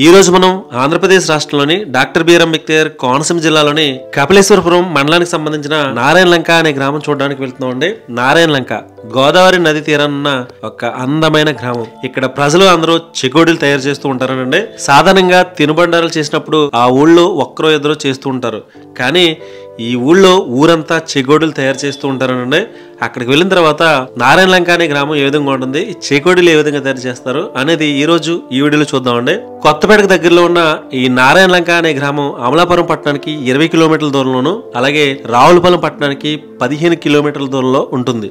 ఈ రోజు మనం ఆంధ్రప్రదేశ్ రాష్ట్రంలోని డాక్టర్ బిఆర్ అంబేద్కర్ కోనసీమ జిల్లాలోని కపిలేశ్వరపురం మండలానికి సంబంధించిన నారాయణ లంక అనే గ్రామం చూడడానికి వెళ్తున్నాం అండి. నారాయణ లంక గోదావరి నది తీరానున్న ఒక అందమైన గ్రామం. ఇక్కడ ప్రజలు అందరూ చెకోడీలు తయారు చేస్తూ ఉంటారనండి. సాధారణంగా తినుబండారాలు చేసినప్పుడు ఆ ఊళ్ళో ఒక్కరో ఇద్దరు చేస్తూ ఉంటారు, కానీ ఈ ఊళ్ళో ఊరంతా చెకోడీలు తయారు చేస్తూ ఉంటారనండి. అక్కడికి వెళ్ళిన తర్వాత నారాయణ లంక అనే గ్రామం ఏ విధంగా ఉంటుంది, ఈ చెకోడీలు ఏ విధంగా తయారు చేస్తారు అనేది ఈ రోజు ఈ వీడియోలో చూద్దామండి. కొత్తపేటకు దగ్గరలో ఉన్న ఈ నారాయణ లంక అనే గ్రామం అమలాపురం పట్టణానికి 20 కిలోమీటర్ల దూరంలోను, అలాగే రావులపాలెం పట్టణానికి 15 కిలోమీటర్ల దూరంలో ఉంటుంది.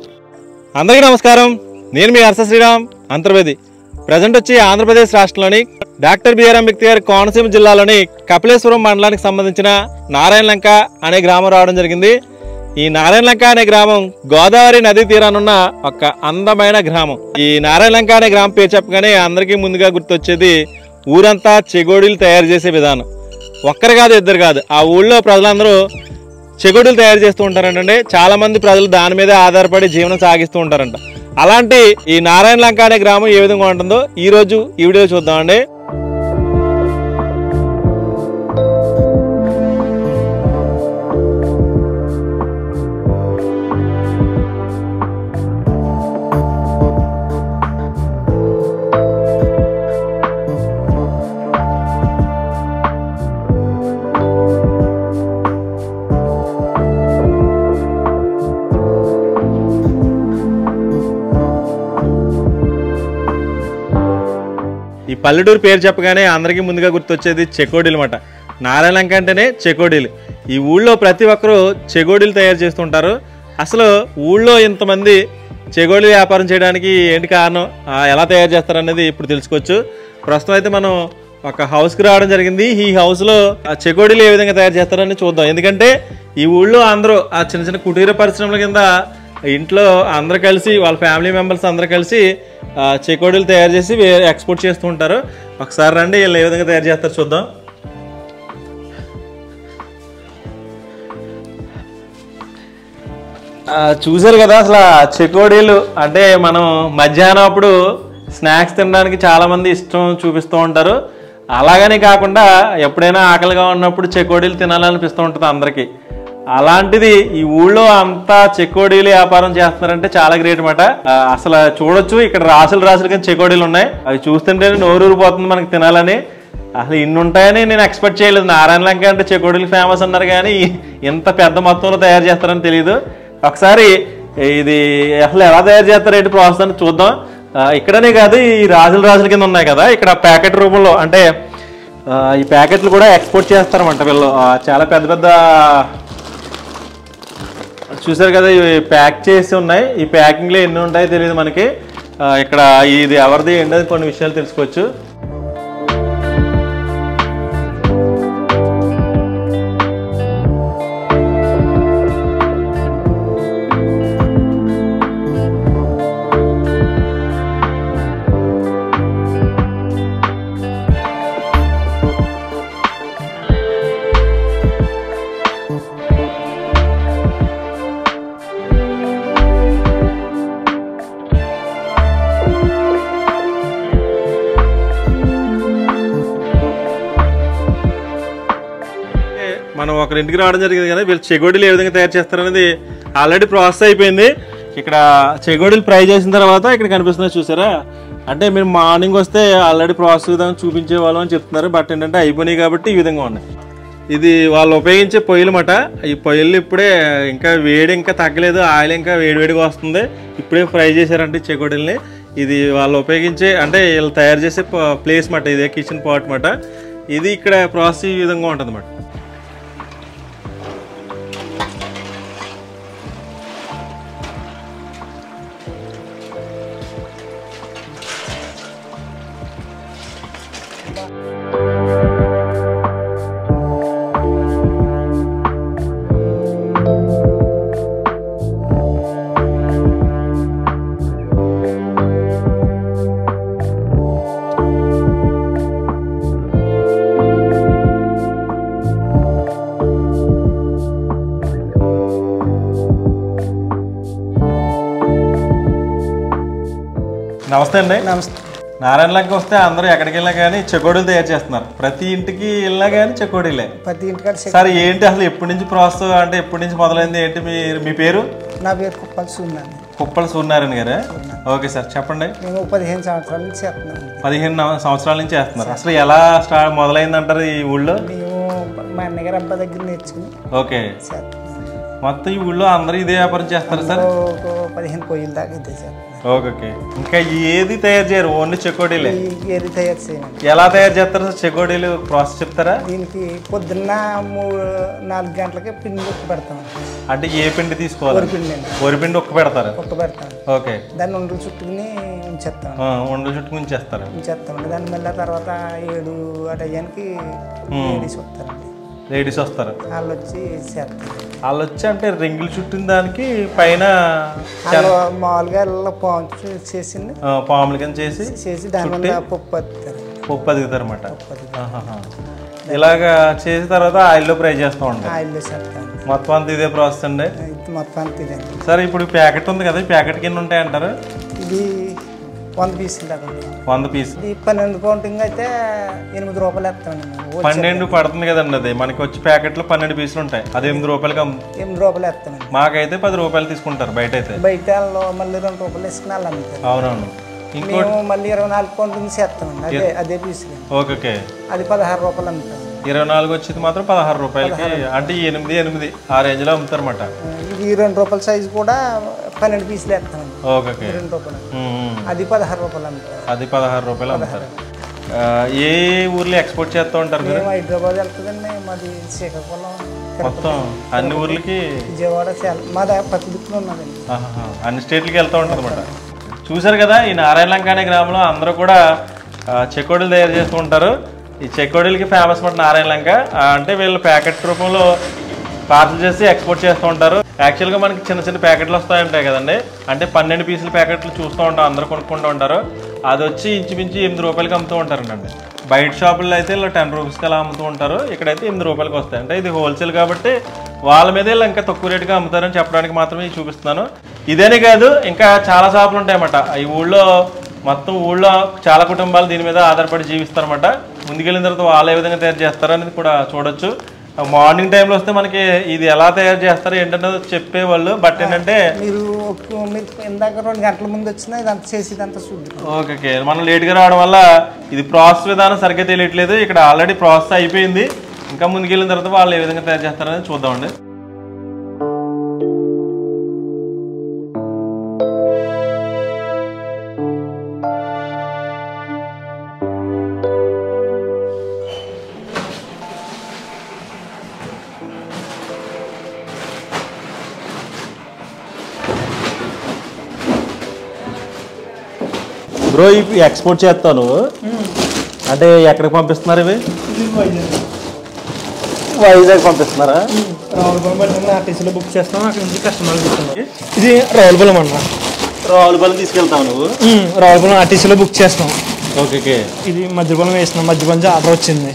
అందరికీ నమస్కారం. నేను మీ హర్ష శ్రీరామ్ అంతర్వేది. ప్రజెంట్ వచ్చి ఆంధ్రప్రదేశ్ రాష్ట్రంలోని డాక్టర్ బిఆర్ అంబేద్కర్ కోనసీమ జిల్లాలోని కపిలేశ్వరం మండలానికి సంబంధించిన నారాయణ లంక అనే గ్రామం రావడం జరిగింది. ఈ నారాయణ లంక అనే గ్రామం గోదావరి నది తీరానున్న ఒక అందమైన గ్రామం. ఈ నారాయణ లంక అనే గ్రామం పేరు చెప్పగానే అందరికీ ముందుగా గుర్తొచ్చేది ఊరంతా చెకోడీలు తయారు చేసే విధానం. ఒక్కరు కాదు, ఇద్దరు కాదు, ఆ ఊళ్ళో ప్రజలందరూ చెకోడీలు తయారు చేస్తూ ఉంటారంటే చాలా మంది ప్రజలు దాని మీద ఆధారపడి జీవనం సాగిస్తూ ఉంటారంట. అలాంటి ఈ నారాయణ లంక అనే గ్రామం ఏ విధంగా ఉంటుందో ఈ రోజు ఈ వీడియో చూద్దామండి. ఈ పల్లెటూరు పేరు చెప్పగానే అందరికీ ముందుగా గుర్తొచ్చేది చెకోడీలు అన్నమాట. నారాయణ లంక అంటేనే చెకోడీలు. ఈ ఊళ్ళో ప్రతి ఒక్కరూ చెకోడీలు తయారు చేస్తుంటారు. అసలు ఊళ్ళో ఇంతమంది చెకోడీలు వ్యాపారం చేయడానికి ఏంటి కారణం, ఎలా తయారు చేస్తారనేది ఇప్పుడు తెలుసుకోవచ్చు. ప్రస్తుతం అయితే మనం ఒక హౌస్కి రావడం జరిగింది. ఈ హౌస్లో చెకోడీలు ఏ విధంగా తయారు చేస్తారని చూద్దాం. ఎందుకంటే ఈ ఊళ్ళో అందరూ ఆ చిన్న చిన్న కుటీర పరిశ్రమల కింద ఇంట్లో అందరూ కలిసి వాళ్ళ ఫ్యామిలీ మెంబర్స్ అందరూ కలిసి చెకోడీలు తయారు చేసి ఎక్స్పోర్ట్ చేస్తూ ఉంటారు. ఒకసారి రండి, వీళ్ళు ఏ విధంగా తయారు చేస్తారు చూద్దాం. చూసారు కదా, అసలు చెకోడీలు అంటే మనం మధ్యాహ్నం అప్పుడు స్నాక్స్ తినడానికి చాలామంది ఇష్టం చూపిస్తూ ఉంటారు. అలాగని కాకుండా ఎప్పుడైనా ఆకలిగా ఉన్నప్పుడు చెకోడీలు తినాలనిపిస్తూ ఉంటుంది అందరికీ. అలాంటిది ఈ ఊళ్ళో అంతా చెకోడీలు వ్యాపారం చేస్తున్నారంటే చాలా గ్రేట్ అన్నమాట. అసలు చూడొచ్చు, ఇక్కడ రాసులు కానీ చెకోడీలు ఉన్నాయి. అవి చూస్తుంటే నోరూరిపోతుంది మనకి తినాలని. అసలు ఇన్ని ఉంటాయని నేను ఎక్స్పెక్ట్ చేయలేదు. నారాయణ లంక అంటే చెకోడీలు ఫేమస్ అన్నారు, కానీ ఇంత పెద్ద మొత్తంలో తయారు చేస్తారని తెలియదు. ఒకసారి ఇది అసలు ఎలా తయారు చేస్తారేంటి ప్రాసెస్ అని చూద్దాం. ఇక్కడనే కాదు, ఈ రాజుల కింద ఉన్నాయి కదా, ఇక్కడ ప్యాకెట్ రూపంలో అంటే ఈ ప్యాకెట్లు కూడా ఎక్స్పోర్ట్ చేస్తారన్నమాట వీళ్ళు. చాలా పెద్ద పెద్ద చూసారు కదా, ఇవి ప్యాక్ చేసి ఉన్నాయి. ఈ ప్యాకింగ్లో ఎన్ని ఉంటాయో తెలియదు మనకి. ఇక్కడ ఇది ఎవరిది ఏంటో కొన్ని విషయాలు తెలుసుకోవచ్చు. మనం ఒకరింటికి రావడం జరిగింది కదా, వీళ్ళు చెకోడీలు ఏ విధంగా తయారు చేస్తారనేది ఆల్రెడీ ప్రాసెస్ అయిపోయింది. ఇక్కడ చెకోడీలు ఫ్రై చేసిన తర్వాత ఇక్కడ కనిపిస్తున్నాయి చూసారా. అంటే మీరు మార్నింగ్ వస్తే ఆల్రెడీ ప్రాసెస్ విధానం చూపించే వాళ్ళం అని చెప్తున్నారు. బట్ ఏంటంటే అయిపోయినాయి కాబట్టి ఈ విధంగా ఉన్నాయి. ఇది వాళ్ళు ఉపయోగించే పొయ్యిలు అన్నమాట. ఈ పొయ్యిలు ఇప్పుడే ఇంకా వేడి ఇంకా తగ్గలేదు, ఆయిల్ ఇంకా వేడివేడిగా వస్తుంది. ఇప్పుడే ఫ్రై చేశారంటే చెకోడీలని. ఇది వాళ్ళు ఉపయోగించే అంటే వీళ్ళు తయారు చేసే ప్లేస్ అన్నమాట. ఇదే కిచెన్ పాట్ అన్నమాట. ఇది ఇక్కడ ప్రాసెస్ ఈ విధంగా ఉంటుంది అన్నమాట. నమస్తే అండి. నమస్తే. నారాయణ లంక వస్తే అందరూ ఎక్కడికి వెళ్ళినా కానీ చెకోడీలు తయారు చేస్తున్నారు. ప్రతి ఇంటికి వెళ్ళినా కానీ చెకోడీలే. ప్రతి ఇంటికి సార్ ఏంటి అసలు ఎప్పటి నుంచి ప్రాసెస్ అంటే ఎప్పటి నుంచి మొదలైంది ఏంటి? మీ పేరు? నా పేరు కుప్పల సూర్యనారాయణ. కుప్పల సూర్యనారాయణ గారా? ఓకే సార్ చెప్పండి. మేము 15 సంవత్సరాల నుంచి చేస్తున్నాం. 15 సంవత్సరాల నుంచి చేస్తున్నారు. అసలు ఎలా మొదలైంది అంటారు ఈ ఊళ్ళో? మేము మా అన్నగారు అబ్బా దగ్గర నేర్చుకుని ఓకే. మొత్తం ఈ ఊళ్ళో అందరూ ఇదే వ్యాపారం చేస్తారు సార్? 15 పొయ్యిల దాకా ఇదే సార్. ఓకే. ఇంకా ఏది తయారు చేయరు, ఓన్లీ చెకోడీలే? ఏది తయారు చేయండి. ఎలా తయారు చేస్తారు సార్ చెకోడీలు? ప్రాసెస్ చెప్తారా? దీనికి పొద్దున్న 4 గంటలకి పిండి ఉక్కు పెడతాం. అంటే ఏ పిండి తీసుకోవాలి? వరిపిండి అండి. వరిపిండి ఉక్కు పెడతారు? ఉక్కు పెడతాం. ఓకే. దాన్ని ఉండలు చుట్టుకుని ఉంచేస్తాం. ఉండలు చుట్టుకుని ఉంచేస్తామండి. దాన్ని మళ్ళీ తర్వాత 7 అయ్యానికి లేడీస్ వస్తారు. వాళ్ళు వచ్చి చేస్తారు. వాళ్ళు వచ్చి అంటే రింగులు చుట్టిన దానికి పైన మామూలుగా పాము చేసింది, పాములు కింద చేసి దాని మీద పప్పు అదుగుతారు అన్నమాట. ఇలాగా చేసిన తర్వాత ఆయిల్లో ఫ్రై చేస్తూ ఉంటారు. ఆయిల్లో చేస్తాం. మొత్తం అంతా ఇదే ప్రాసెస్ అండి? మొత్తం అంతా ఇదే సార్. ఇప్పుడు ప్యాకెట్ ఉంది కదా, ప్యాకెట్ కింద ఉంటాయి అంటారు? ఇది 100 పీసులు దాకా. 100 పీసులు. ఇది 12 కౌంటింగ్ అయితే 8 రూపాయలు వేస్తామండి. 12 పడుతుంది కదండి. అది మనకి వచ్చి ప్యాకెట్లో 12 పీసులు ఉంటాయి. అది 8 రూపాయలకి 8 రూపాయలు వేస్తామండి. మాకైతే 10 రూపాయలు తీసుకుంటారు బయట అయితే. బయట మళ్ళీ 2 రూపాయలు వేసుకుని వాళ్ళు అమ్ముతారు. అవునవును. మేము మళ్ళీ 24 కౌంటింగ్ చేస్తామండి. అదే పీసులు. ఓకే. అది 16 రూపాయలు అమ్ముతాం. 24 వచ్చేది మాత్రం 16 రూపాయలకి. అంటే 8 ఆ రేంజ్ లో అమ్ముతారు అన్నమాట. ఇది 2 రూపాయల సైజు కూడా 12 పీసులు వేస్తామండి. ఓకే. 2 రూపాయలు. అది 16 రూపాయలు అమ్ముతారు. అది 16 రూపాయలు అమ్ముతారు. ఏ ఊర్లో ఎక్స్పోర్ట్ చేస్తూ ఉంటారు మీరు? హైదరాబాద్ వెళ్తుందండి. మాది శ్రీకాకుళం, మొత్తం అన్ని ఊర్లకి. విజయవాడ, మా దగ్గర ప్రతి దిక్కులు ఉన్నదండి. అన్ని స్టేట్లకి వెళ్తూ ఉంటుంది అనమాట. చూసారు కదా, ఈ నారాయణ లంక అనే గ్రామంలో అందరూ కూడా చెకోడీలు తయారు చేస్తూ ఉంటారు. ఈ చెకోడీలకి ఫేమస్ మాట నారాయణ లంక. అంటే వీళ్ళు ప్యాకెట్ రూపంలో పార్సల్ చేసి ఎక్స్పోర్ట్ చేస్తూ ఉంటారు. యాక్చువల్గా మనకి చిన్న చిన్న ప్యాకెట్లు వస్తాయంటాయి కదండి. అంటే 12 పీసుల ప్యాకెట్లు చూస్తూ ఉంటాం, అందరూ కొనుక్కుంటూ ఉంటారు. అది వచ్చి ఇంచుమించు 8 రూపాయలకి అమ్ముతూ ఉంటారండి. బయట షాపుల్లో అయితే ఇలా 10 రూపీస్కి అలా అమ్ముతూ ఉంటారు. ఇక్కడైతే 8 రూపాయలకి వస్తాయి. అంటే ఇది హోల్సేల్ కాబట్టి వాళ్ళ మీదే ఇంకా తక్కువ రేటుగా అమ్ముతారని చెప్పడానికి మాత్రమే చూపిస్తున్నాను. ఇదేనే కాదు, ఇంకా చాలా షాపులు ఉంటాయన్నమాట ఈ ఊళ్ళో. మొత్తం ఊళ్ళో చాలా కుటుంబాలు దీని మీద ఆధారపడి జీవిస్తారన్నమాట. ముందుకెళ్ళిన తర్వాత వాళ్ళు ఏ విధంగా తయారు చేస్తారనేది కూడా చూడొచ్చు. మార్నింగ్ టైంలో వస్తే మనకి ఇది ఎలా తయారు చేస్తారు ఏంటంటే చెప్పేవాళ్ళు. బట్ ఏంటంటే మీరు ఇందాక 2 గంటల ముందు వచ్చినా ఇదంతా చేసి ఇదంతా చూద్దాం. ఓకే. మనం లేట్గా రావడం వల్ల ఇది ప్రాసెస్ విధానం సరిగ్గా తెలియట్లేదు. ఇక్కడ ఆల్రెడీ ప్రాసెస్ అయిపోయింది. ఇంకా ముందుకెళ్ళిన తర్వాత వాళ్ళు ఏ విధంగా తయారు చేస్తారనేది చూద్దామండి. బ్రో, ఇవి ఎక్స్పోర్ట్ చేస్తాను అంటే ఎక్కడికి పంపిస్తున్నారు? ఇవి వైజాగ్ పంపిస్తున్నారా? రావులపాలెం ఆర్టీసీలో బుక్ చేస్తాం. అక్కడ నుంచి కస్టమర్లు తీసుకుంటాం. ఇది రావులపాలెం అన్న. రావులపాలెం తీసుకెళ్తావు నువ్వు? రావులపాలెం ఆర్టీసీలో బుక్ చేస్తాం. ఓకే. ఇది మధ్యపాలెం వేస్తున్నాం. మధ్యపాలెం ఆర్డర్ వచ్చింది.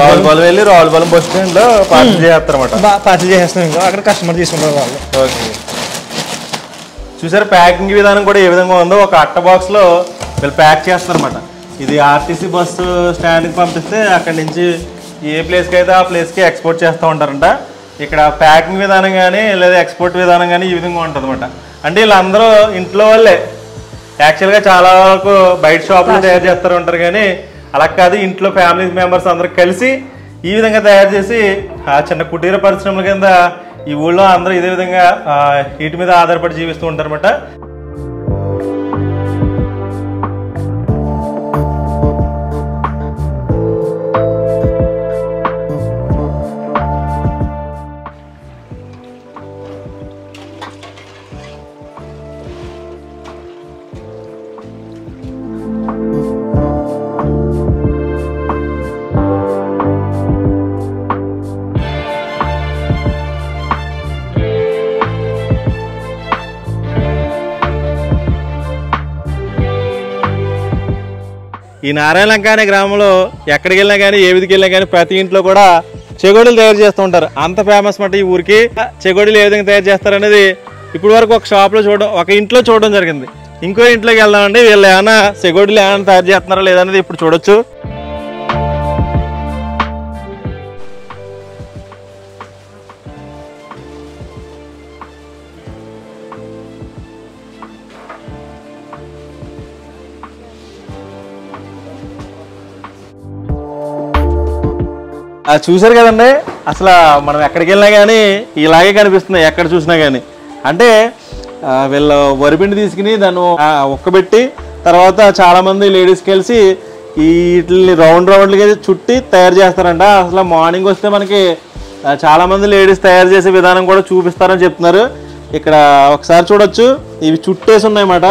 రావులపాలెం వెళ్ళి రావులపాలెం బస్ స్టాండ్ లో పార్సల్ చేస్తారన్నమాట. పార్సల్ చేసేస్తాం. ఇంకా అక్కడ కస్టమర్ తీసుకుంటారు వాళ్ళు. ఓకే. చూసారు ప్యాకింగ్ విధానం కూడా ఏ విధంగా ఉందో. ఒక అట్ట బాక్స్ లో వీళ్ళు ప్యాక్ చేస్తారన్నమాట. ఇది ఆర్టీసీ బస్సు స్టాండ్కి పంపిస్తే అక్కడి నుంచి ఏ ప్లేస్కి అయితే ఆ ప్లేస్కి ఎక్స్పోర్ట్ చేస్తూ ఉంటారంట. ఇక్కడ ప్యాకింగ్ విధానం కానీ లేదా ఎక్స్పోర్ట్ విధానం కానీ ఈ విధంగా ఉంటుంది అనమాట. అంటే వీళ్ళందరూ ఇంట్లో వాళ్ళే. యాక్చువల్గా చాలా వరకు బయట షాపులు తయారు చేస్తూ ఉంటారు కానీ అలా కాదు, ఇంట్లో ఫ్యామిలీ మెంబర్స్ అందరూ కలిసి ఈ విధంగా తయారు చేసి ఆ చిన్న కుటీర పరిశ్రమల కింద ఈ ఊళ్ళో అందరూ ఇదే విధంగా వీటి మీద ఆధారపడి జీవిస్తూ ఉంటారన్నమాట. ఈ నారాయణ లంక అనే గ్రామంలో ఎక్కడికి వెళ్ళినా కానీ ఏ విధికి వెళ్ళినా కానీ ప్రతి ఇంట్లో కూడా చెగోడీలు తయారు చేస్తూ ఉంటారు. అంత ఫేమస్ మాట ఈ ఊరికి. చెగోడీలు ఏ విధంగా తయారు చేస్తారు అనేది ఇప్పుడు వరకు ఒక షాప్లో చూడడం, ఒక ఇంట్లో చూడడం జరిగింది. ఇంకో ఇంట్లోకి వెళ్దామండి. వీళ్ళు ఏమైనా చెకోడీలు ఏమైనా తయారు చేస్తున్నారా లేదనేది ఇప్పుడు చూడొచ్చు. చూసారు కదండి, అసలు మనం ఎక్కడికి వెళ్ళినా కానీ ఇలాగే కనిపిస్తున్నాయి ఎక్కడ చూసినా కానీ. అంటే వీళ్ళు వరిపిండి తీసుకుని దాన్ని ఉక్కబెట్టి తర్వాత చాలామంది లేడీస్కి కలిసి వీటిని రౌండ్లుగా చుట్టి తయారు చేస్తారంట. అసలు మార్నింగ్ వస్తే మనకి చాలామంది లేడీస్ తయారు చేసే విధానం కూడా చూపిస్తారని చెప్తున్నారు. ఇక్కడ ఒకసారి చూడొచ్చు, ఇవి చుట్టేసి ఉన్నాయన్నమాట.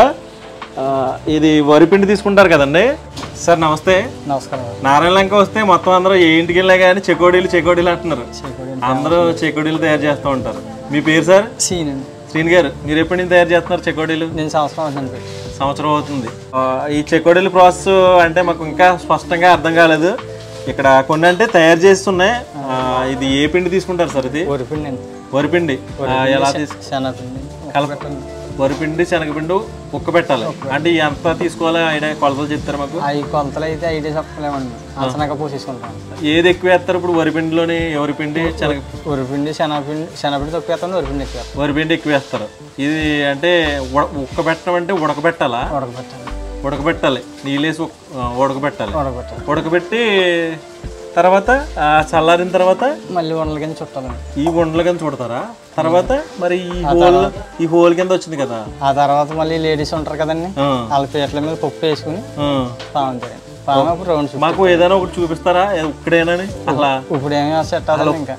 ఇది వరిపిండి తీసుకుంటారు కదండి. సార్ నమస్తే. నమస్కారం. నారాయణ లంక వస్తే మొత్తం అందరూ ఏ ఇంటికి వెళ్ళా కానీ చెకోడీలు అంటున్నారు. అందరూ చెకోడీలు తయారు చేస్తూ ఉంటారు. మీ పేరు సార్? శ్రీని గారు. మీరు ఎప్పటి నుంచి తయారు చేస్తున్నారు చెకోడీలు? నేను సంవత్సరం అవుతుంది. ఈ చెకోడీలు ప్రాసెస్ అంటే మాకు ఇంకా స్పష్టంగా అర్థం కాలేదు. ఇక్కడ కొన్ని అంటే తయారు చేస్తున్నాయి. ఇది ఏ పిండి తీసుకుంటారు సార్? ఇది వరిపిండి. ఎలా వరిపిండి శనగపిండి ఉక్క పెట్టాలి అంటే ఎంత తీసుకోవాలి ఐడియా? కొలతలు చెప్తారు మాకు? కొలతలు అయితే ఐడియా చెప్పలేమండి. పోసేసుకుంటాం. ఏది ఎక్కువ వేస్తారు ఇప్పుడు వరిపిండిలోని? వరిపిండి వరిపిండి శనగపిండి తక్కువ వేస్తాను, వరిపిండి ఎక్కువ. వరిపిండి ఎక్కువ వేస్తారు. ఇది అంటే ఉక్క పెట్టడం అంటే ఉడకబెట్టాలా? ఉడకబెట్టాలి. నీళ్ళేసి ఉడకబెట్టి తర్వాత చల్లారిన తర్వాత మళ్ళీ వండల కింద చుట్టాలి. ఈ వండల కింద చుడతారా? తర్వాత మరి ఈ హోల్ కింద వచ్చింది కదా, ఆ తర్వాత మళ్ళీ లేడీస్ ఉంటారు కదండి, వాళ్ళ పీటల మీద పప్పు వేసుకుని బాగుంటాయి. మాకు ఏదైనా ఒకటి చూపిస్తారా ఇక్కడేనని? అలా ఇప్పుడు ఏమీ సెట్ అవ్వలేదు, ఇంకా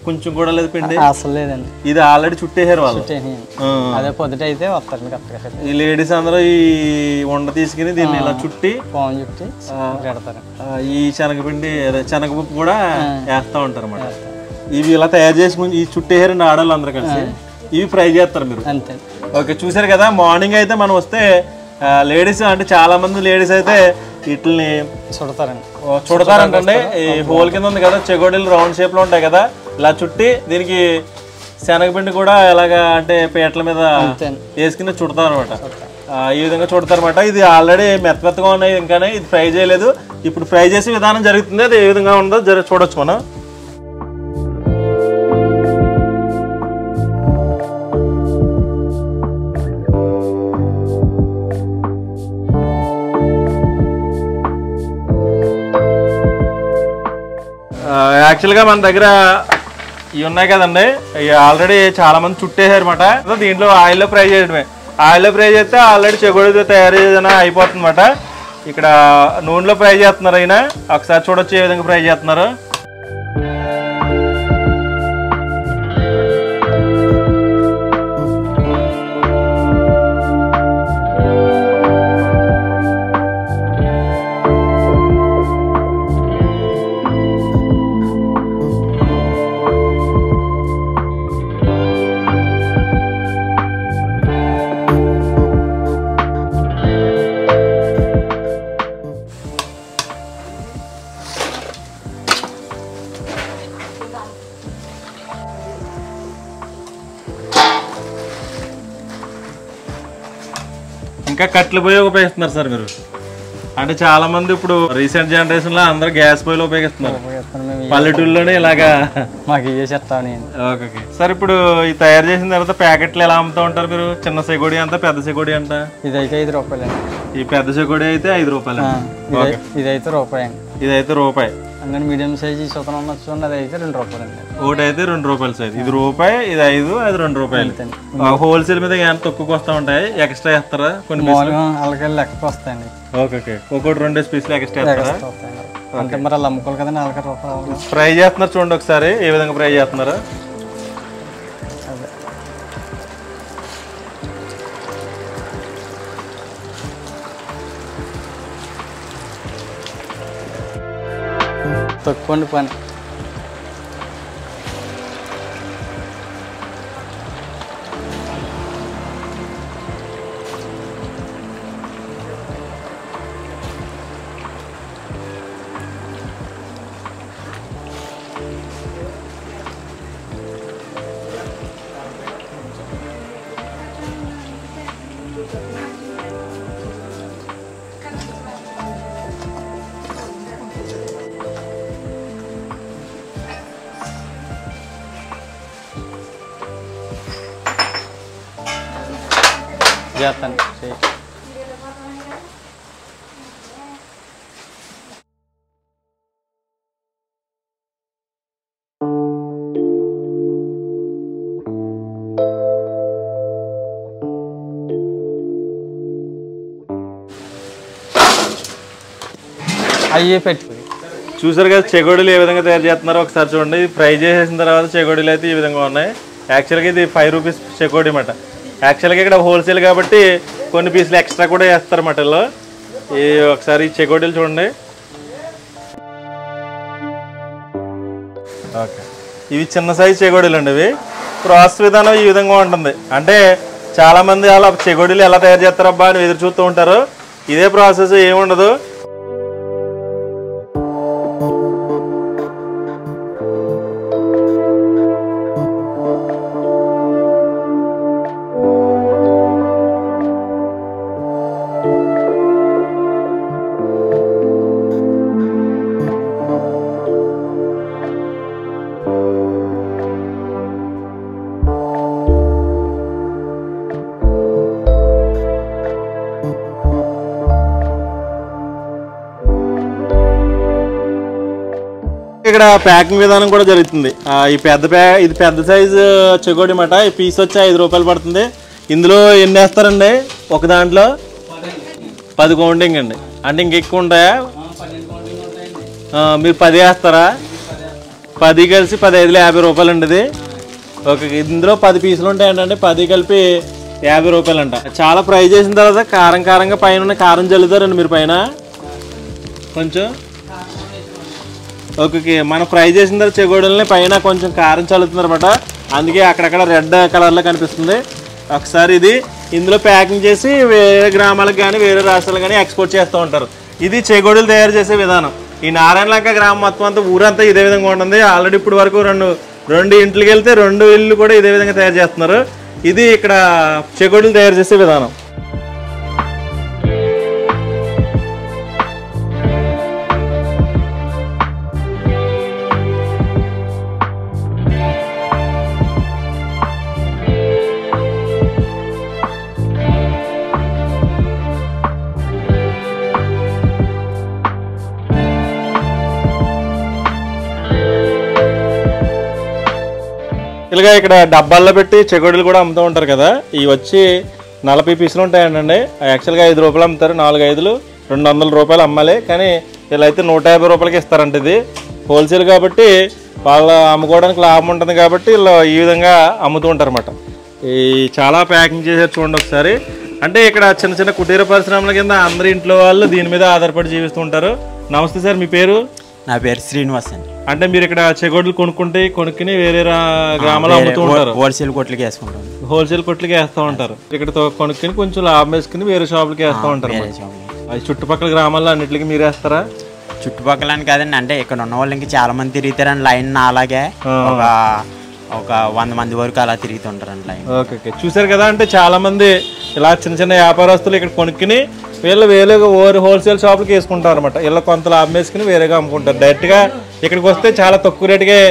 కొంచెం కూడా లేదు పిండి అసలు లేదండి. ఇది ఆల్రెడీ చుట్టేసారు వాళ్ళు. అదే పొద్దుట అయితే వస్తారు కరెక్ట్గా. ఈ లేడీస్ అందరూ ఈ వండ తీసుకుని దీన్ని ఇలా చుట్టి పెడతారు. ఈ శనగపిండి శనగపప్పు కూడా వేస్తా ఉంటారు అన్నమాట. ఇవి ఇలా తయారు చేసి ఈ చుట్టేసారు ఆడవాళ్ళు అందరూ కలిసి ఇవి ఫ్రై చేస్తారు మీరు. అంతే. ఓకే, చూసారు కదా. మార్నింగ్ అయితే మనం వస్తే లేడీస్ అంటే చాలా మంది లేడీస్ అయితే వీటిని చుడతారంటండి. ఈ హోల్ కింద ఉంది కదా చెకోడీలు రౌండ్ షేప్ లో ఉంటాయి కదా, ఇలా చుట్టి దీనికి శనగపిండి కూడా ఎలాగా అంటే పీటల మీద వేసుకుని చుడతారు అనమాట. ఈ విధంగా చుడతారనమాట. ఇది ఆల్రెడీ మెత్తగా ఉన్నాయి, ఇంకానే ఇది ఫ్రై చేయలేదు. ఇప్పుడు ఫ్రై చేసే విధానం జరుగుతుంది. అది ఏ విధంగా ఉందో చూడొచ్చు మనం. యాక్చువల్గా మన దగ్గర ఇవి ఉన్నాయి కదండి, ఇవి ఆల్రెడీ చాలా మంది చుట్టేసారు అనమాట. దీంట్లో ఆయిల్లో ఫ్రై చేయడమే. ఆయిల్లో ఫ్రై చేస్తే ఆల్రెడీ చెకోడీతో తయారు చేయడం అయిపోతుంది అనమాట. ఇక్కడ నూనెలో ఫ్రై చేస్తున్నారు అయినా. ఒకసారి చూడొచ్చు ఏ విధంగా ఫ్రై చేస్తున్నారు. ఇంకా కట్టెల పొయ్యి ఉపయోగిస్తున్నారు సార్ మీరు? అంటే చాలా మంది ఇప్పుడు రీసెంట్ జనరేషన్ లో అందరూ గ్యాస్ పొయ్యిలో ఉపయోగిస్తున్నారు. పల్లెటూరులోనే ఇలాగా మాకు ఇవే చెప్తాను. ఓకే సార్, ఇప్పుడు ఈ తయారు చేసిన తర్వాత ప్యాకెట్లు ఎలా అమ్ముతూ ఉంటారు మీరు? చిన్న చెకోడీ అంతా, పెద్ద చెకోడీ అంట? ఇదైతే 5 రూపాయలు. ఈ పెద్ద చెకోడీ అయితే 5 రూపాయలు. ఇదైతే రూపాయి. ఇదైతే రూపాయి. అందుకని మీడియం సైజ్ చూద్దాం ఉండొచ్చు. అది అయితే 2 రూపాయలు అండి. ఒకటి అయితే 2 రూపాయలు సైజ్. ఇది రూపాయి, ఇది 5, అది 2 రూపాయలు. హోల్సేల్ మీద ఎంత తక్కువకి వస్తూ ఉంటాయి? ఎక్స్ట్రా వేస్తారా? కొన్ని వాళ్ళకి లెక్కకు వస్తాయండి. ఓకే, ఒకటి 2 పీసులు ఎక్స్ట్రా వేస్తారా? అంటే మరి వాళ్ళు అమ్ముకోవాలి కదండి. 4 రూపాయలు. ఫ్రై చేస్తున్నారు చూడండి ఒకసారి ఏ విధంగా ఫ్రై చేస్తున్నారు. తక్కువ పని. చేస్తాను. అయ్యే పెట్టి చూసారు కదా చెగోడీలు ఏ విధంగా తయారు చేస్తున్నారో ఒకసారి చూడండి. ఫ్రై చేసేసిన తర్వాత చెగోడీలు అయితే ఈ విధంగా ఉన్నాయి. యాక్చువల్గా ఇది 5 రూపీస్ చెకోడీ అన్నమాట. యాక్చువల్గా ఇక్కడ హోల్సేల్ కాబట్టి కొన్ని పీసులు ఎక్స్ట్రా కూడా వేస్తారన్నమాట. ఇలా ఈ ఒకసారి ఈ చెకోడీలు చూడండి. ఓకే, ఇవి చిన్న సైజు చెకోడీలు అండి. ఇవి ప్రాసెస్ విధానం ఈ విధంగా ఉంటుంది. అంటే చాలామంది అలా చెకోడీలు ఎలా తయారు చేస్తారబ్బా అని ఎదురు చూస్తూ ఉంటారు. ఇదే ప్రాసెస్ ఏముండదు. ఇక్కడ ప్యాకింగ్ విధానం కూడా జరుగుతుంది. ఈ ఇది పెద్ద సైజు చెకోడీ మాట. ఈ పీస్ వచ్చి 5 రూపాయలు పడుతుంది. ఇందులో ఎన్ని వేస్తారండి? ఒక దాంట్లో 10 కౌంటింగ్ అండి. అంటే ఇంకెక్కువ ఉంటాయా? మీరు 10 వేస్తారా? 10 కలిసి 15లో 50 రూపాయలు అండి ఇది. ఓకే, ఇందులో 10 పీసులు ఉంటాయండి. 10 కలిపి 50 రూపాయలు అంట. చాలా ఫ్రై చేసిన తర్వాత కారంగా పైన కారం చల్లుతారండి మీరు పైన కొంచెం. ఓకే, మనం ఫ్రై చేసిన తర్వాత చెగోడీలని పైన కొంచెం కారం చల్లుతుందన్నమాట. అందుకే అక్కడక్కడ రెడ్ కలర్లో కనిపిస్తుంది. ఒకసారి ఇది ఇందులో ప్యాకింగ్ చేసి వేరే గ్రామాలకు కానీ వేరే రాష్ట్రాలకు కానీ ఎక్స్పోర్ట్ చేస్తూ ఉంటారు. ఇది చెగోడీలు తయారు చేసే విధానం. ఈ నారాయణలంక గ్రామం మొత్తం అంతా ఊరంతా ఇదే విధంగా ఉంటుంది. ఆల్రెడీ ఇప్పుడు వరకు రెండు ఇంట్లోకి వెళ్తే 2 ఇళ్ళు కూడా ఇదే విధంగా తయారు చేస్తున్నారు. ఇది ఇక్కడ చెగోడీలు తయారు చేసే విధానం. ఇలాగా ఇక్కడ డబ్బాల్లో పెట్టి చెగోడీలు కూడా అమ్ముతూ ఉంటారు కదా. ఇవి వచ్చి 40 పీసులు ఉంటాయండి. యాక్చువల్గా 5 రూపాయలు అమ్ముతారు. 4 5లు 200 రూపాయలు అమ్మాలి. కానీ ఇలా అయితే 150 రూపాయలకి ఇస్తారంట. ఇది హోల్సేల్ కాబట్టి వాళ్ళ అమ్ముకోవడానికి లాభం ఉంటుంది కాబట్టి ఇలా ఈ విధంగా అమ్ముతూ ఉంటారు అన్నమాట. ఈ చాలా ప్యాకింగ్ చేసారు చూడండి ఒకసారి. అంటే ఇక్కడ చిన్న కుటీర పరిశ్రమల కింద అందరి ఇంట్లో వాళ్ళు దీని మీద ఆధారపడి జీవిస్తూ ఉంటారు. నమస్తే సార్, మీ పేరు? నా పేరు శ్రీనివాస్ అండి. అంటే మీరు ఇక్కడ చెగోడీలు కొనుక్కుని వేరే గ్రామాల్లో అమ్ముతూ ఉంటారు? హోల్సేల్ కొట్లకి వేసుకుంటాం. హోల్సేల్ కొట్లకి వేస్తూ ఉంటారు. ఇక్కడ కొనుక్కుని కొంచెం లాభం వేసుకుని వేరే షాపులకి వేస్తూ ఉంటారు. చుట్టుపక్కల గ్రామాల్లో అన్నిటికీ మీరు వేస్తారా? చుట్టుపక్కల అని కాదండి, అంటే ఇక్కడ ఉన్న వాళ్ళకి చాలా మంది తిరుగుతారండి లైన్. అలాగే ఒక 100 మంది వరకు అలా తిరుగుతుంటారండి లైన్. ఓకే, చూసారు కదా. అంటే చాలా మంది ఇలా చిన్న వ్యాపారస్తులు ఇక్కడ కొనుక్కుని వీళ్ళు వేరేగా హోల్సేల్ షాపులకి వేసుకుంటారు అనమాట. ఇలా కొంత లాభం వేసుకుని వేరేగా అమ్ముకుంటారు. డైరెక్ట్గా ఇక్కడికి వస్తే చాలా తక్కువ రేటుకే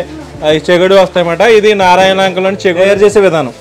చెగోడీ వస్తాయన్నమాట. ఇది నారాయణలంకలోని చెగోడీ తయారు చేసే విధానం.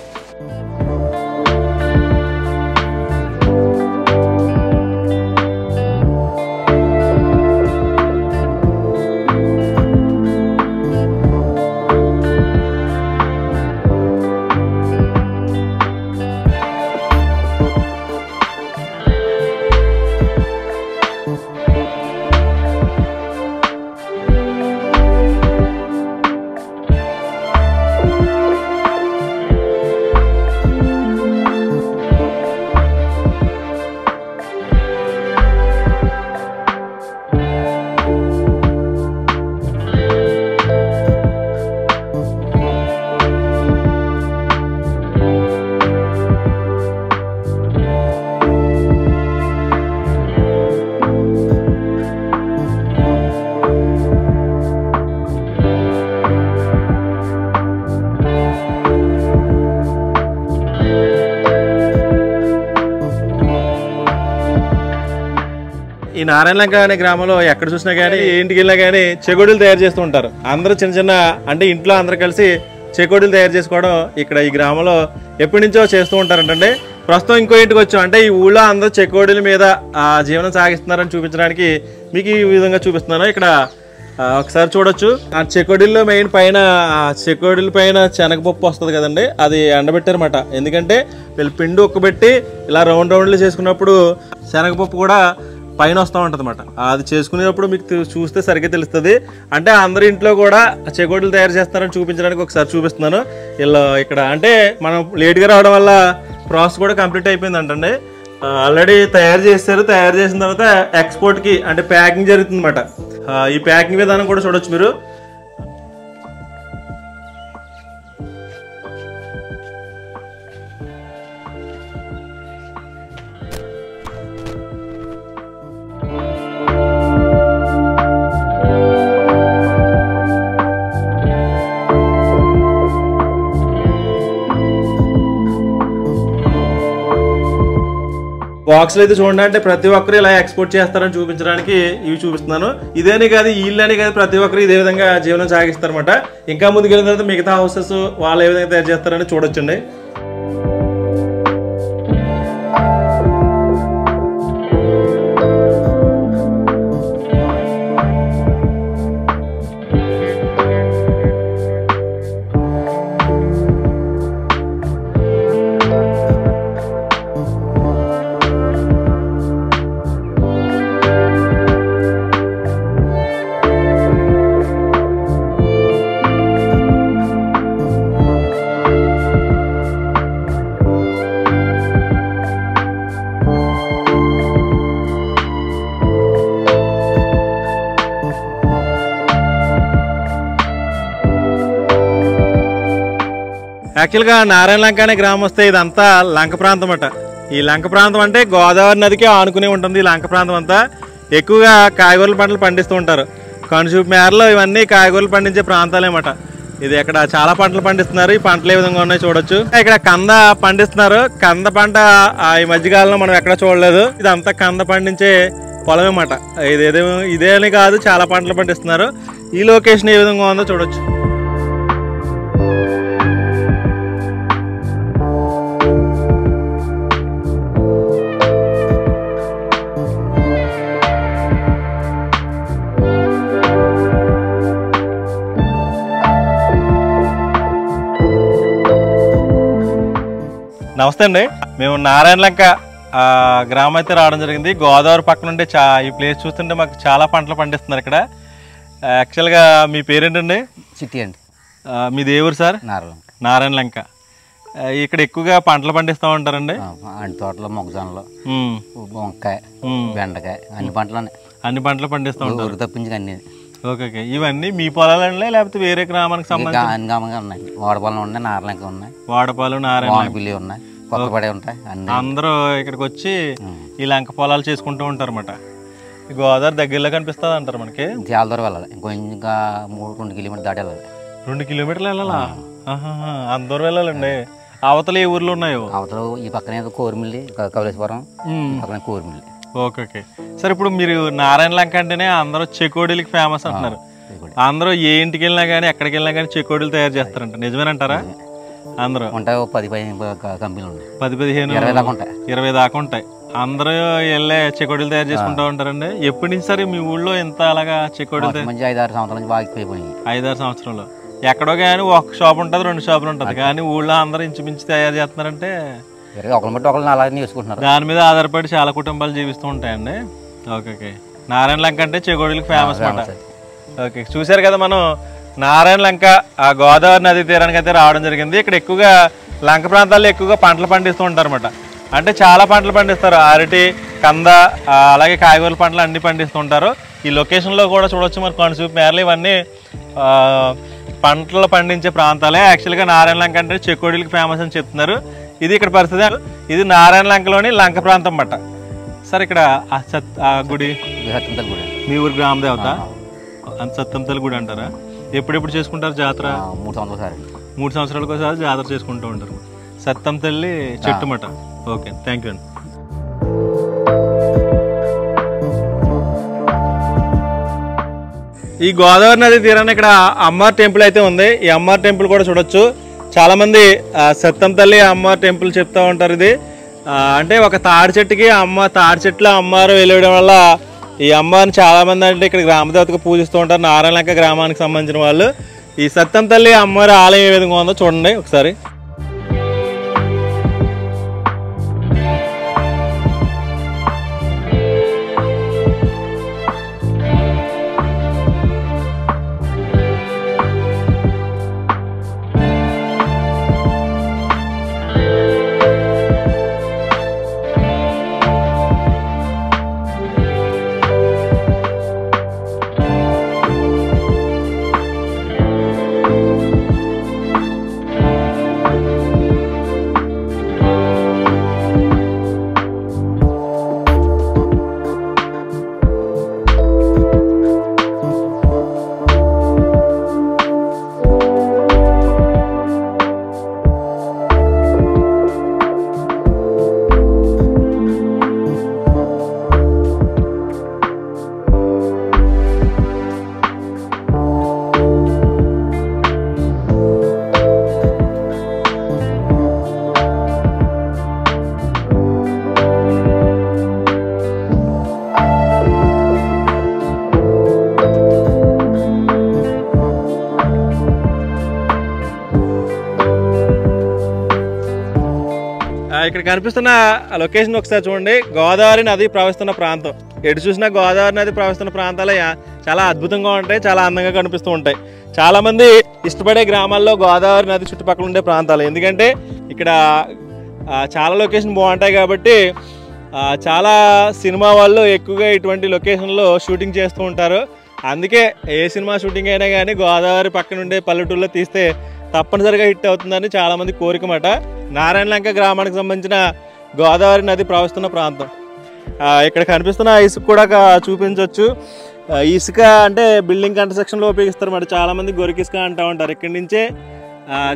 ఈ నారాయణలంక అనే గ్రామంలో ఎక్కడ చూసినా కానీ ఇంటికి వెళ్ళినా కానీ చెగోడీలు తయారు చేస్తూ ఉంటారు. అందరూ చిన్న అంటే ఇంట్లో అందరూ కలిసి చెకోడీలు తయారు చేసుకోవడం ఇక్కడ ఈ గ్రామంలో ఎప్పటి నుంచో చేస్తూ ఉంటారంటే. ప్రస్తుతం ఇంకో ఇంటికి వచ్చాం. అంటే ఈ ఊళ్ళో అందరూ చెకోడీల మీద జీవనం సాగిస్తున్నారని చూపించడానికి మీకు ఈ విధంగా చూపిస్తున్నాను. ఇక్కడ ఒకసారి చూడొచ్చు. ఆ చెకోడీల్లో మెయిన్ పైన చెకోడీల పైన శనగపప్పు వస్తుంది కదండి, అది ఎండబెట్టారన్నమాట. ఎందుకంటే వీళ్ళు పిండి ఉక్కబెట్టి ఇలా రౌండ్ రౌండ్లు చేసుకున్నప్పుడు శనగపప్పు కూడా పైన వస్తూ ఉంటుంది అన్నమాట. అది చేసుకునేటప్పుడు మీకు చూస్తే సరిగ్గా తెలుస్తుంది. అంటే అందరి ఇంట్లో కూడా చెకోడీలు తయారు చేస్తారని చూపించడానికి ఒకసారి చూపిస్తున్నాను. ఇలా ఇక్కడ అంటే మనం లేట్గా రావడం వల్ల ప్రాసెస్ కూడా కంప్లీట్ అయిపోయింది అంటండి. ఆల్రెడీ తయారు చేస్తారు. తయారు చేసిన తర్వాత ఎక్స్పోర్ట్కి అంటే ప్యాకింగ్ జరుగుతుంది అన్నమాట. ఈ ప్యాకింగ్ విధానం కూడా చూడొచ్చు మీరు. బాక్స్లో అయితే చూడండి, అంటే ప్రతి ఒక్కరు ఇలా ఎక్స్పోర్ట్ చేస్తారని చూపించడానికి ఇవి చూపిస్తున్నాను. ఇదేనే కాదు, ఇళ్ళనే కాదు, ప్రతి ఒక్కరు ఇదే విధంగా జీవనం సాగిస్తారన్నమాట. ఇంకా ముందుకు వెళ్ళిన తర్వాత మిగతా హౌసెస్ వాళ్ళు ఏ విధంగా తయారు చేస్తారని చూడొచ్చండి. యాక్చువల్గా నారాయణ లంక అనే గ్రామం వస్తే ఇదంతా లంక ప్రాంతం అట. ఈ లంక ప్రాంతం అంటే గోదావరి నదికి ఆనుకునే ఉంటుంది. ఈ లంక ప్రాంతం అంతా ఎక్కువగా కాయగూరల పంటలు పండిస్తూ ఉంటారు. కనుచూపు మేరలో ఇవన్నీ కాయగూరలు పండించే ప్రాంతాలేమట. ఇది ఇక్కడ చాలా పంటలు పండిస్తున్నారు. ఈ పంటలు ఏ విధంగా ఉన్నాయి చూడొచ్చు. ఇక్కడ కంద పండిస్తున్నారు. కంద పంట ఈ మధ్యకాలంలో మనం ఎక్కడ చూడలేదు. ఇదంతా కంద పండించే పొలమేమాట. ఇదేని కాదు, చాలా పంటలు పండిస్తున్నారు. ఈ లొకేషన్ ఏ విధంగా ఉందో చూడొచ్చు. నమస్తే అండి. మేము నారాయణ లంక గ్రామం అయితే రావడం జరిగింది. గోదావరి పక్కన ఉంటే ఈ ప్లేస్ చూస్తుంటే మాకు చాలా పంటలు పండిస్తున్నారు ఇక్కడ. యాక్చువల్గా మీ పేరేంటండి? సిటీ అండి. మీ దేవురు సార్? నారాయణ లంక. ఇక్కడ ఎక్కువగా పంటలు పండిస్తూ ఉంటారండి. అన్ని తోటలో మొక్కజొన్నలు, వంకాయ, బెండకాయ, అన్ని పంటలు పండిస్తూ ఉంటారు తప్పించి అన్ని. Okay okay. ఇవన్నీ మీ పొలాలండి లేకపోతే వేరే గ్రామానికి సంబంధించి? ఉన్నాయి. వాడపాలెం ఉన్నాయి, నారాయణలంక ఉన్నాయి, వాడపాలెం, నారాయణ పిల్లి ఉన్నాయి, కొత్తపడే ఉంటాయి. అందరూ ఇక్కడికి వచ్చి ఈ లంక పొలాలు చేసుకుంటూ ఉంటారు అన్నమాట. ఈ గోదావరి దగ్గరలో కనిపిస్తుంది అంటారు మనకి. చాలా దూరం వెళ్ళాలి, ఇంకా 2 కిలోమీటర్లు దాటి వెళ్ళాలి. 2 కిలోమీటర్లు వెళ్ళాలా? అంత దూరం వెళ్ళాలండి. అవతల ఏ ఊర్లు ఉన్నాయో? అవతల ఈ పక్కనే కోరిమిల్లి, కపిలేశ్వరం, పక్కన కోరిమిల్లి. Okay okay. సరే, ఇప్పుడు మీరు నారాయణ లంక అంటేనే అందరూ చెకోడీలకి ఫేమస్ అంటున్నారు. అందరూ ఏ ఇంటికి వెళ్ళినా కానీ ఎక్కడికి వెళ్ళినా కానీ చెకోడీలు తయారు చేస్తారంట. నిజమేనంటారా? అందరూ ఉంటాయి. 10-15 కంపెనీలు ఉంటాయి. 10-15 20 దాకా ఉంటాయి. అందరూ వెళ్ళే చెకోడీలు తయారు చేసుకుంటూ ఉంటారండి. ఎప్పటి నుంచి సరే మీ ఊళ్ళో ఎంత అలాగా చెకోడీలు? 5-6 సంవత్సరాల నుంచి బాగా అయిపోయింది. 5-6 సంవత్సరాలు. ఎక్కడో కానీ ఒక షాప్ ఉంటుంది, 2 షాపులు ఉంటుంది, కానీ ఊళ్ళో అందరూ ఇంచుమించు తయారు చేస్తున్నారంటే ఒకరిని బట్టి ఒకరిని అలాగే నేర్చుకుంటున్నారు. దాని మీద ఆధారపడి చాలా కుటుంబాలు జీవిస్తూ ఉంటాయండి. Okay okay. నారాయణ లంక అంటే చెకోడీలకు ఫేమస్ అన్నమాట. ఓకే, చూసారు కదా, మనం నారాయణ లంక ఆ గోదావరి నది తీరానికి అయితే రావడం జరిగింది. ఇక్కడ ఎక్కువగా లంక ప్రాంతాల్లో ఎక్కువగా పంటలు పండిస్తూ ఉంటారు అనమాట. అంటే చాలా పంటలు పండిస్తారు. అరటి, కంద, అలాగే కాయగూరల పంటలు అన్ని పండిస్తూ ఉంటారు. ఈ లొకేషన్లో కూడా చూడొచ్చు. మరి కనుచూపు మేరలు ఇవన్నీ పంటలు పండించే ప్రాంతాలే. యాక్చువల్గా నారాయణ లంక అంటే చెకోడీలకు ఫేమస్ అని చెప్తున్నారు. ఇది ఇక్కడ పరిస్థితి. ఇది నారాయణ లంకలోని లంక ప్రాంతం అన్నమాట. సార్, ఇక్కడ గుడి మీ ఊరి గ్రామ దేవత సత్తంతల్లి గుడి అంటారా? ఎప్పుడెప్పుడు చేసుకుంటారు జాతర? 3 సంవత్సరాలకు ఒకసారి జాతర చేసుకుంటూ ఉంటారు. సత్తంతల్లి చెట్టు మాట. ఓకే, థ్యాంక్ యూ అండి. ఈ గోదావరి నది తీరాన్ని ఇక్కడ అమ్మవారి టెంపుల్ అయితే ఉంది. ఈ అమ్మవారి టెంపుల్ కూడా చూడొచ్చు. చాలా మంది సత్తంతల్లి అమ్మవారి టెంపుల్ చెప్తా ఉంటారు. ఇది అంటే ఒక తాడి చెట్టుకి తాడి చెట్లు అమ్మవారు వెలియడం వల్ల ఈ అమ్మవారిని చాలామంది అంటే ఇక్కడ గ్రామదేవతగా పూజిస్తూ ఉంటారు. నారాయణలంక గ్రామానికి సంబంధించిన వాళ్ళు. ఈ సత్యం తల్లి అమ్మవారి ఆలయం ఏ విధంగా ఉందో చూడండి ఒకసారి. ఇక్కడ కనిపిస్తున్న లొకేషన్ ఒకసారి చూడండి. గోదావరి నది ప్రవహిస్తున్న ప్రాంతం. ఎటు చూసినా గోదావరి నది ప్రవహిస్తున్న ప్రాంతాలు చాలా అద్భుతంగా ఉంటాయి, చాలా అందంగా కనిపిస్తూ ఉంటాయి. చాలామంది ఇష్టపడే గ్రామాల్లో గోదావరి నది చుట్టుపక్కల ఉండే ప్రాంతాలు. ఎందుకంటే ఇక్కడ చాలా లొకేషన్ బాగుంటాయి కాబట్టి చాలా సినిమా వాళ్ళు ఎక్కువగా ఇటువంటి లొకేషన్లో షూటింగ్ చేస్తూ ఉంటారు. అందుకే ఏ సినిమా షూటింగ్ అయినా కానీ గోదావరి పక్కన ఉండే పల్లెటూరులో తీస్తే తప్పనిసరిగా హిట్ అవుతుందని చాలామంది కోరికమాట. నారాయణలంక గ్రామానికి సంబంధించిన గోదావరి నది ప్రవహిస్తున్న ప్రాంతం. ఇక్కడ కనిపిస్తున్న ఇసుక కూడా చూపించవచ్చు. ఇసుక అంటే బిల్డింగ్ కన్స్ట్రక్షన్లో ఉపయోగిస్తారు మరి. చాలామంది గొరికి అంటూ ఉంటారు. ఇక్కడి నుంచే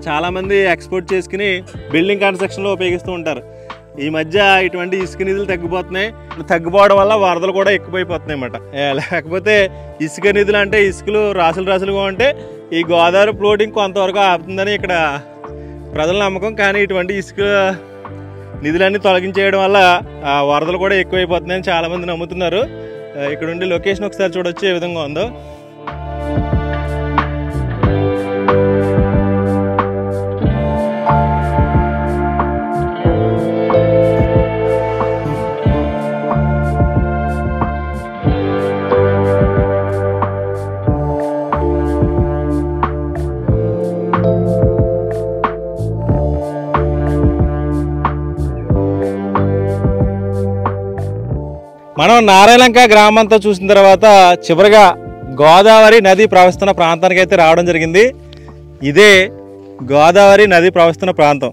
చాలామంది ఎక్స్పోర్ట్ చేసుకుని బిల్డింగ్ కన్స్ట్రక్షన్లో ఉపయోగిస్తూ ఉంటారు. ఈ మధ్య ఇటువంటి ఇసుక నిధులు తగ్గిపోతున్నాయి. తగ్గిపోవడం వల్ల వరదలు కూడా ఎక్కువైపోతున్నాయి అన్నమాట. లేకపోతే ఇసుక నిధులు అంటే ఇసుకలు రాసులుగా ఉంటే ఈ గోదావరి ఫ్లోటింగ్ కొంతవరకు ఆపుతుందని ఇక్కడ ప్రజల నమ్మకం. కానీ ఇటువంటి ఇసుక నిధులన్నీ తొలగించేయడం వల్ల వరదలు కూడా ఎక్కువైపోతున్నాయని చాలామంది నమ్ముతున్నారు. ఇక్కడ ఉండే లొకేషన్ ఒకసారి చూడొచ్చు ఏ విధంగా ఉందో. మనం నారాయణలంక గ్రామంతో చూసిన తర్వాత చివరిగా గోదావరి నది ప్రవహిస్తున్న ప్రాంతానికి అయితే రావడం జరిగింది. ఇదే గోదావరి నది ప్రవహిస్తున్న ప్రాంతం.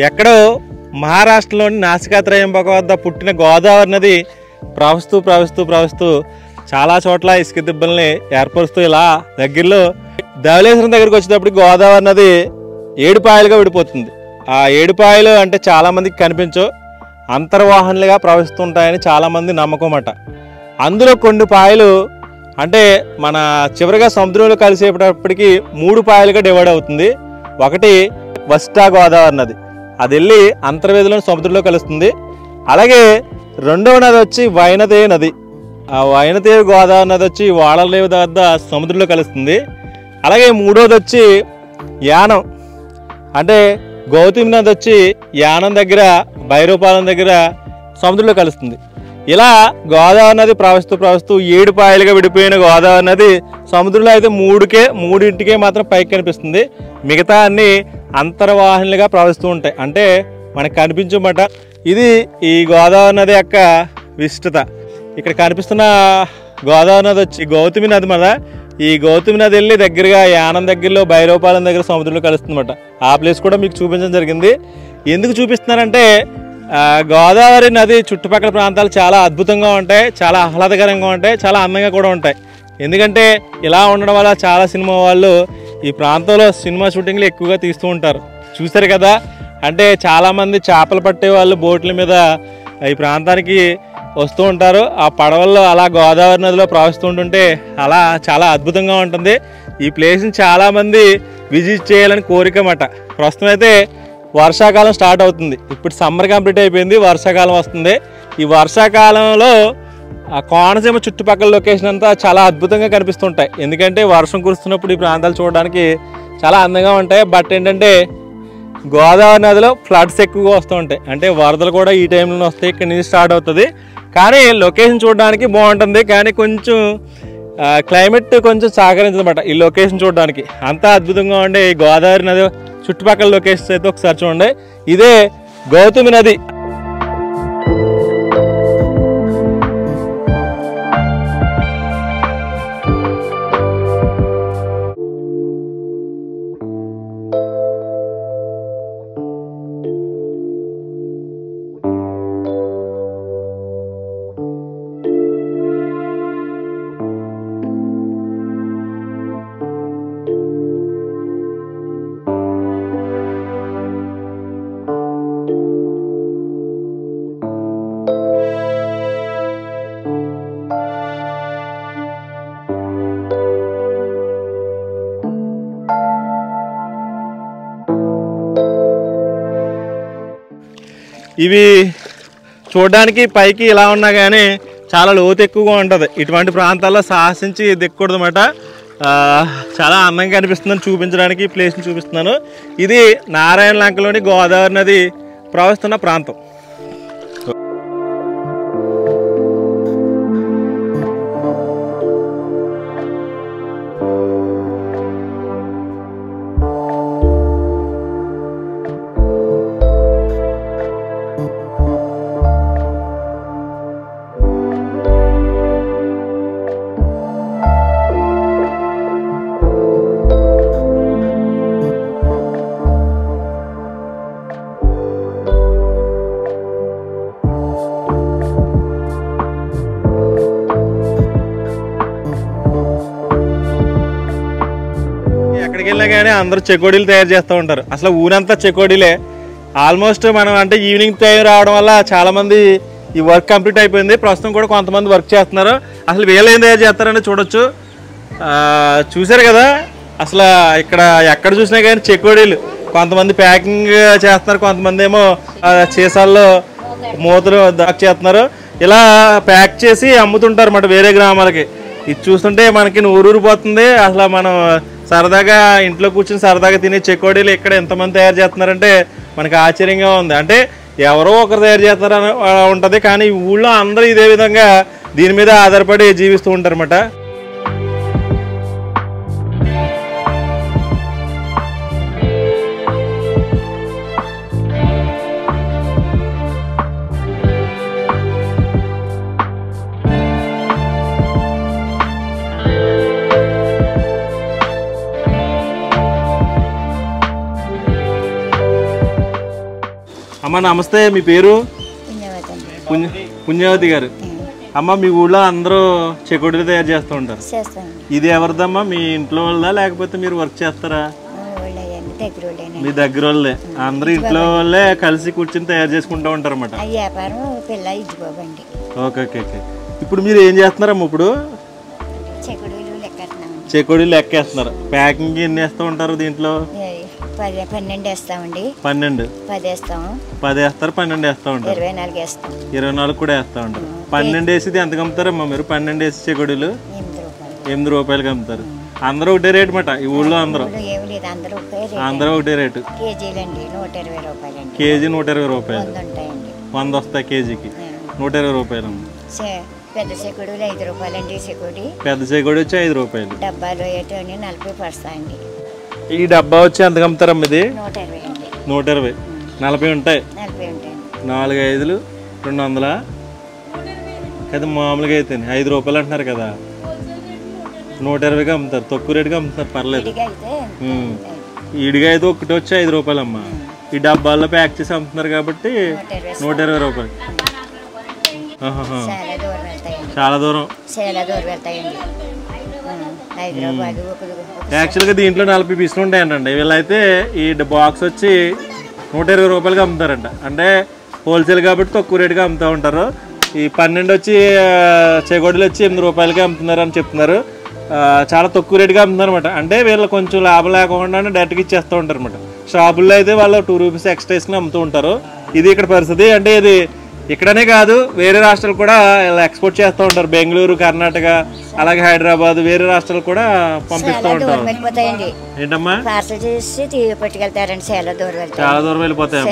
ఎక్కడో మహారాష్ట్రలోని నాసికాత్రయంబక వద్ద పుట్టిన గోదావరి నది ప్రవహిస్తూ చాలా చోట్ల ఇసుక దిబ్బల్ని ఏర్పరుస్తూ ఇలా దగ్గరలో ధవళేశ్వరం దగ్గరికి వచ్చేటప్పుడు గోదావరి నది 7 పాయలుగా విడిపోతుంది. ఆ 7 పాయలు అంటే చాలామందికి కనిపించవు, అంతర్వాహనలుగా ప్రవహిస్తుంటాయని చాలామంది నమ్మకం అట. అందులో కొన్ని పాయలు అంటే మన చివరిగా సముద్రంలో కలిసేటప్పటికి 3 పాయలుగా డివైడ్ అవుతుంది. ఒకటి వశిష్ఠా గోదావరి నది, అది వెళ్ళి అంతర్వేదిలోని సముద్రంలో కలుస్తుంది. అలాగే రెండవ నది వచ్చి వైనదేవి నది, ఆ వైనదేవి గోదావరి నది వచ్చి వాడలేవి వద్ద సముద్రంలో కలుస్తుంది. అలాగే మూడోది వచ్చి యానం, అంటే గౌతమి నది వచ్చి యానం దగ్గర భైరవపాలెం దగ్గర సముద్రంలో కలుస్తుంది. ఇలా గోదావరి నది ప్రవహిస్తూ 7 పాయలుగా విడిపోయిన గోదావరి నది సముద్రంలో అయితే మూడింటికే మాత్రం పైకి కనిపిస్తుంది. మిగతా అన్ని అంతర్వాహినులుగా ప్రవహిస్తూ ఉంటాయి, అంటే మనకు కనిపించమాట. ఇది ఈ గోదావరి నది యొక్క విశిష్టత. ఇక్కడ కనిపిస్తున్న గోదావరి నది వచ్చి గౌతమి నది మీద, ఈ గౌతమి నది వెళ్ళి దగ్గరగా యానం దగ్గరలో భైరవపాలెం దగ్గర సముద్రంలో కలుస్తుందన్నమాట. ఆ ప్లేస్ కూడా మీకు చూపించడం జరిగింది. ఎందుకు చూపిస్తున్నారంటే గోదావరి నది చుట్టుపక్కల ప్రాంతాలు చాలా అద్భుతంగా ఉంటాయి, చాలా ఆహ్లాదకరంగా ఉంటాయి, చాలా అందంగా కూడా ఉంటాయి. ఎందుకంటే ఇలా ఉండడం వల్ల చాలా సినిమా వాళ్ళు ఈ ప్రాంతంలో సినిమా షూటింగ్లు ఎక్కువగా తీస్తూ ఉంటారు. చూసారు కదా, అంటే చాలామంది చేపలు పట్టే వాళ్ళు బోట్ల మీద ఈ ప్రాంతానికి వస్తూ ఉంటారు. ఆ పడవల్లో అలా గోదావరి నదిలో ప్రవహిస్తూ ఉంటుంటే అలా చాలా అద్భుతంగా ఉంటుంది. ఈ ప్లేస్ని చాలామంది విజిట్ చేయాలని కోరిక అన్నమాట. ప్రస్తుతం అయితే వర్షాకాలం స్టార్ట్ అవుతుంది. ఇప్పుడు సమ్మర్ కంప్లీట్ అయిపోయింది, వర్షాకాలం వస్తుంది. ఈ వర్షాకాలంలో ఆ కోనసీమ చుట్టుపక్కల లొకేషన్ అంతా చాలా అద్భుతంగా కనిపిస్తుంటాయి. ఎందుకంటే వర్షం కురుస్తున్నప్పుడు ఈ ప్రాంతాలు చూడడానికి చాలా అందంగా ఉంటాయి. బట్ ఏంటంటే గోదావరి నదిలో ఫ్లడ్స్ ఎక్కువగా వస్తూ ఉంటాయి. అంటే వరదలు కూడా ఈ టైంలో వస్తాయి, ఇక్కడ నుంచి స్టార్ట్ అవుతుంది. కానీ లొకేషన్ చూడడానికి బాగుంటుంది, కానీ కొంచెం క్లైమేట్ కొంచెం సహకరించదన్నమాట ఈ లొకేషన్ చూడడానికి. అంతా అద్భుతంగా ఉండే ఈ గోదావరి నది చుట్టుపక్కల లొకేషన్స్ అయితే ఒకసారి చూడండి. ఇదే గౌతమి నది. ఇవి చూడడానికి పైకి ఇలా ఉన్నా కానీ చాలా లోతు ఎక్కువగా ఉంటుంది. ఇటువంటి ప్రాంతాల్లో సాహసించి దిక్కకూడదు అన్నమాట. చాలా అందంగా అనిపిస్తుందని చూపించడానికి ఈ ప్లేస్ని చూపిస్తున్నాను. ఇది నారాయణ లంకలోని గోదావరి నది ప్రవహిస్తున్న ప్రాంతం. ఎక్కడికి వెళ్ళినా కానీ అందరూ చెకోడీలు తయారు చేస్తూ ఉంటారు. అసలు ఊరంతా చెకోడీలే ఆల్మోస్ట్. మనం అంటే ఈవినింగ్ టైం రావడం వల్ల చాలామంది ఈ వర్క్ కంప్లీట్ అయిపోయింది. ప్రస్తుతం కూడా కొంతమంది వర్క్ చేస్తున్నారు. అసలు వీళ్ళు ఏం తయారు చేస్తారని చూడొచ్చు. చూసారు కదా, అసలు ఇక్కడ ఎక్కడ చూసినా కానీ చెకోడీలు. కొంతమంది ప్యాకింగ్ చేస్తున్నారు, కొంతమంది ఏమో సీసాల్లో మూతలు దాకా చేస్తున్నారు. ఇలా ప్యాక్ చేసి అమ్ముతుంటారు అన్నమాట వేరే గ్రామాలకి. ఇది చూస్తుంటే మనకి ఊరూరిపోతుంది. అసలు మనం సరదాగా ఇంట్లో కూర్చొని సరదాగా తినే చెకోడీలు ఇక్కడ ఎంతమంది తయారు చేస్తున్నారంటే మనకి ఆశ్చర్యంగా ఉంది. అంటే ఎవరో ఒకరు తయారు చేస్తారని ఉంటుంది, కానీ ఊళ్ళో అందరూ ఇదే విధంగా దీని మీద ఆధారపడి జీవిస్తూ ఉంటారు అన్నమాట. అమ్మ నమస్తే, మీ పేరు? పుణ్యవతి గారు. అమ్మ మీ ఊళ్ళో అందరూ చెకోడీలు తయారు చేస్తూ ఉంటారు. ఇది ఎవరిదమ్మా? మీ ఇంట్లో వాళ్ళదా లేకపోతే మీరు వర్క్ చేస్తారా? మీ దగ్గర వాళ్ళే. అందరూ ఇంట్లో వాళ్ళే కలిసి కూర్చొని తయారు చేసుకుంటూ ఉంటారు అన్నమాట. Okay okay okay. ఇప్పుడు మీరు ఏం చేస్తున్నారమ్మా? ఇప్పుడు చెకోడీలు లెక్కేస్తున్నారు. ప్యాకింగ్ ఎన్ని వేస్తూ ఉంటారు దీంట్లో? 12 వేస్తామండి. 12 10 వేస్తాము. 10 వేస్తారు, 12 వేస్తూ ఉంటారు. 24 వేస్తాం. 24 కూడా వేస్తూ ఉంటారు. 12 వేసి ఎంత అమ్ముతారమ్మా మీరు? 12 వేసి చెకోడీలు 8 రూపాయలకి అమ్ముతారు. అందరూ ఒకటే రేటు మాట ఈ ఊళ్ళో? అందరూ అందరూ ఒకటే రేటు. కేజీ 120 రూపాయలు. 100 వస్తాయి కేజీకి. 120 రూపాయలు. పెద్ద చెకోడీలు 5 రూపాయలండి. పెద్ద చెకోడీ వచ్చి 5 రూపాయలు. డబ్బాలు 40 పడతాయండి. ఈ డబ్బా వచ్చి ఎంత అమ్ముతారమ్మా? ఇది 120. 40 ఉంటాయి. 4 5 200 కదా మామూలుగా అయితే. 5 రూపాయలు అంటున్నారు కదా, 120గా అమ్ముతారు. తక్కువ రేటుగా అమ్ముతారు, పర్లేదు. ఈడిగా అయితే ఒకటి వచ్చి 5 రూపాయలు అమ్మా. ఈ డబ్బాల్లో ప్యాక్ చేసి అమ్ముతున్నారు కాబట్టి 120 రూపాయలు. చాలా దూరం వెళ్తాయండి. యాక్చువల్గా దీంట్లో 40 పీసులు ఉంటాయంటండి. వీళ్ళైతే ఈ బాక్స్ వచ్చి 120 రూపాయలకి అమ్ముతారంట. అంటే హోల్సేల్ కాబట్టి తక్కువ రేటుగా అమ్ముతూ ఉంటారు. ఈ 12 వచ్చి చెకోడీలు వచ్చి 8 రూపాయలకి అమ్ముతున్నారు అని చెప్తున్నారు. చాలా తక్కువ రేటుగా అమ్ముతున్నారు అనమాట. అంటే వీళ్ళు కొంచెం లాభం లేకుండా డైరెక్ట్గా ఇచ్చేస్తూ ఉంటారు అనమాట. షాపుల్లో అయితే వాళ్ళు 2 రూపీస్ ఎక్స్ట్రా వేసుకుని అమ్ముతూ ఉంటారు. ఇది ఇక్కడ పరిస్థితి. అంటే ఇది ఇక్కడనే కాదు, వేరే రాష్ట్రాలు కూడా ఇలా ఎక్స్పోర్ట్ చేస్తూ ఉంటారు. బెంగళూరు, కర్ణాటక, అలాగే హైదరాబాద్, వేరే రాష్ట్రాలు కూడా పంపిస్తూ ఉంటారు. ఏంటమ్మా పట్టుకెళ్తారండి, చాలా దూరం వెళ్ళిపోతాయి.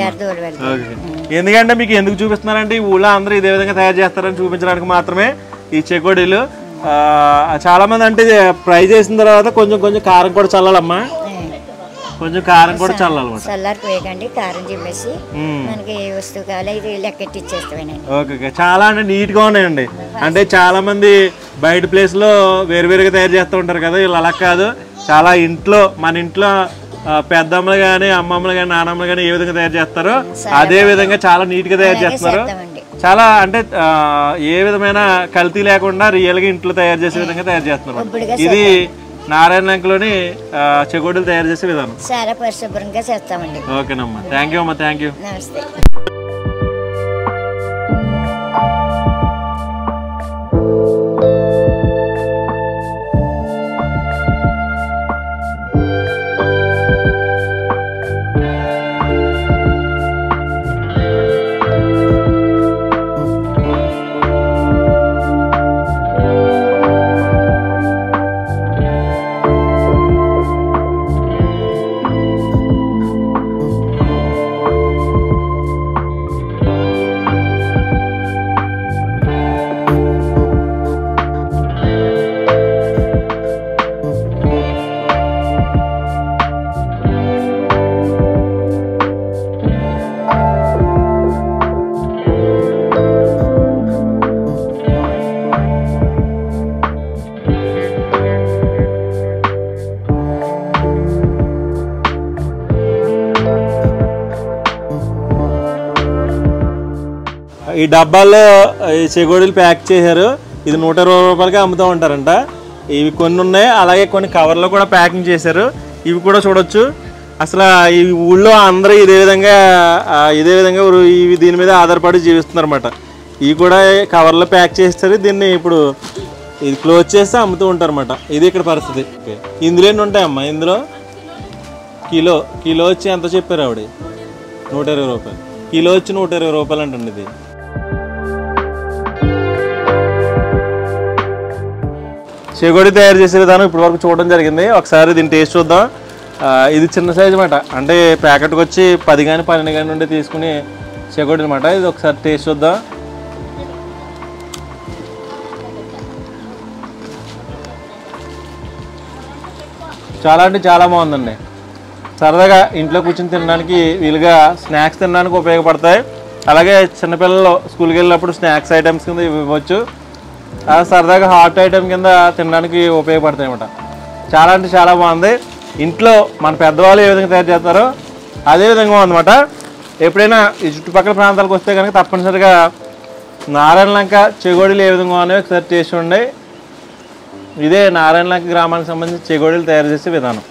ఎందుకంటే మీకు ఎందుకు చూపిస్తున్నారంటే ఈ ఊళ్ళో అందరూ ఇదే విధంగా తయారు చేస్తారని చూపించడానికి మాత్రమే ఈ చెకోడీలు. చాలా మంది అంటే ఫ్రై చేసిన తర్వాత కొంచెం కొంచెం కారం కూడా చల్లాలమ్మా, కొంచెం కారం కూడా చల్లాలన్నమాట. చల్లారిపోయాకండి కారం చిమ్మేసి మనకి ఏ వస్తువు కావాలి ఇది లెక్కెట్టి ఇచ్చేస్తామండి. ఓకే, చాలా అంటే నీట్ గా ఉన్నాయండి. అంటే చాలా మంది బయట ప్లేస్ లో వేరువేరుగా తయారు చేస్తూ ఉంటారు కదా, వీళ్ళు అలా కాదు. చాలా ఇంట్లో మన ఇంట్లో పెద్దమ్మలు కానీ అమ్మమ్మలు కానీ నానమ్మలు కానీ ఏ విధంగా తయారు చేస్తారో అదే విధంగా చాలా నీట్ గా తయారు చేస్తున్నారు. చాలా అంటే ఏ విధమైన కల్తీ లేకుండా రియల్ గా ఇంట్లో తయారు చేసే విధంగా తయారు చేస్తున్నారు. ఇది నారాయణ లంకలోని చెకోడీలు తయారు చేసే విధానం. చాలా పరిశుభ్రంగా చేస్తామండి. ఓకేనమ్మా, థ్యాంక్ యూ అమ్మా, థ్యాంక్ యూ. నమస్తే. ఈ డబ్బాల్లో ఈ చెకోడీలు ప్యాక్ చేశారు. ఇది 120 రూపాయలకి అమ్ముతూ ఉంటారంట. ఇవి కొన్ని ఉన్నాయి, అలాగే కొన్ని కవర్లో కూడా ప్యాకింగ్ చేశారు. ఇవి కూడా చూడొచ్చు. అసలు ఈ ఊళ్ళో అందరూ ఇదే విధంగా ఇవి దీని మీద ఆధారపడి జీవిస్తున్నారు అన్నమాట. ఇవి కూడా కవర్లో ప్యాక్ చేస్తారు. దీన్ని ఇప్పుడు ఇది క్లోజ్ చేస్తే అమ్ముతూ ఉంటారు అన్నమాట. ఇది ఇక్కడ పరిస్థితి. ఇందులో ఎన్ని ఉంటాయమ్మా? ఇందులో కిలో వచ్చి ఎంత చెప్పారు ఆవిడ? 120 రూపాయలు. కిలో వచ్చి 120 రూపాయలు అంటండి. ఇది చెకోడీ తయారు చేసే విధానం ఇప్పటి వరకు చూడడం జరిగింది. ఒకసారి దీన్ని టేస్ట్ చూద్దాం. ఇది చిన్న సైజు అన్నమాట. అంటే ప్యాకెట్కి వచ్చి 10 కానీ 12 కానీ నుండి తీసుకుని చెకోడీ అనమాట. ఇది ఒకసారి టేస్ట్ చూద్దాం. చాలా అంటే చాలా బాగుందండి. సరదాగా ఇంట్లో కూర్చొని తినడానికి వీలుగా స్నాక్స్ తినడానికి ఉపయోగపడతాయి. అలాగే చిన్నపిల్లలు స్కూల్కి వెళ్ళినప్పుడు స్నాక్స్ ఐటమ్స్ కింద ఇవ్వచ్చు. సరదాగా హాట్ ఐటమ్ కింద తినడానికి ఉపయోగపడతాయి అన్నమాట. చాలా అంటే చాలా బాగుంది. ఇంట్లో మన పెద్దవాళ్ళు ఏ విధంగా తయారు చేస్తారో అదే విధంగా ఉందన్నమాట. ఎప్పుడైనా ఈ చుట్టుపక్కల ప్రాంతాలకు వస్తే కనుక తప్పనిసరిగా నారాయణ లంక చెకోడీలు ఏ విధంగా ఉన్నాయో ఒకసారి టేస్ట్ చూడండి. ఇదే నారాయణ లంక గ్రామానికి సంబంధించి చెకోడీలు తయారు చేసే విధానం.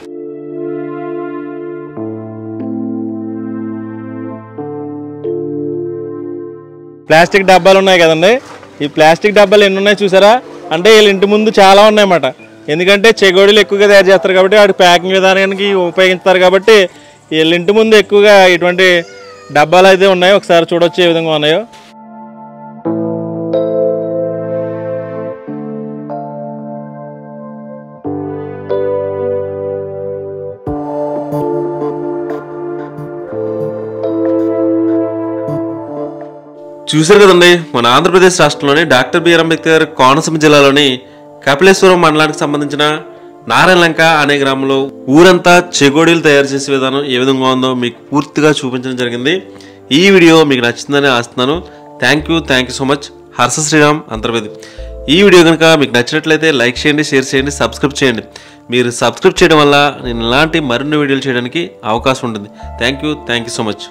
ప్లాస్టిక్ డబ్బాలు ఉన్నాయి కదండి. ఈ ప్లాస్టిక్ డబ్బాలు ఎన్ని ఉన్నాయి చూసారా? అంటే వీళ్ళ ఇంటి ముందు చాలా ఉన్నాయన్నమాట. ఎందుకంటే చెకోడీలు ఎక్కువగా తయారు చేస్తారు కాబట్టి వాటి ప్యాకింగ్ విధానానికి ఉపయోగిస్తారు కాబట్టి వీళ్ళ ఇంటి ముందు ఎక్కువగా ఇటువంటి డబ్బాలు అయితే ఉన్నాయి. ఒకసారి చూడొచ్చు ఏ విధంగా ఉన్నాయో. చూశారు కదండి, మన ఆంధ్రప్రదేశ్ రాష్ట్రంలోని డాక్టర్ బిఆర్ అంబేద్కర్ కోనసీమ జిల్లాలోని కపిలేశ్వరం మండలానికి సంబంధించిన నారాయణ లంక అనే గ్రామంలో ఊరంతా చెకోడీలు తయారు చేసే విధానం ఏ విధంగా ఉందో మీకు పూర్తిగా చూపించడం జరిగింది. ఈ వీడియో మీకు నచ్చిందని ఆస్తున్నాను. Thank you so much. Harsha Sriram Antarvedi. ఈ వీడియో కనుక మీకు నచ్చినట్లయితే లైక్ చేయండి, షేర్ చేయండి, సబ్స్క్రైబ్ చేయండి. మీరు సబ్స్క్రైబ్ చేయడం వల్ల నేను ఇలాంటి మరిన్ని వీడియోలు చేయడానికి అవకాశం ఉంటుంది. Thank you so much.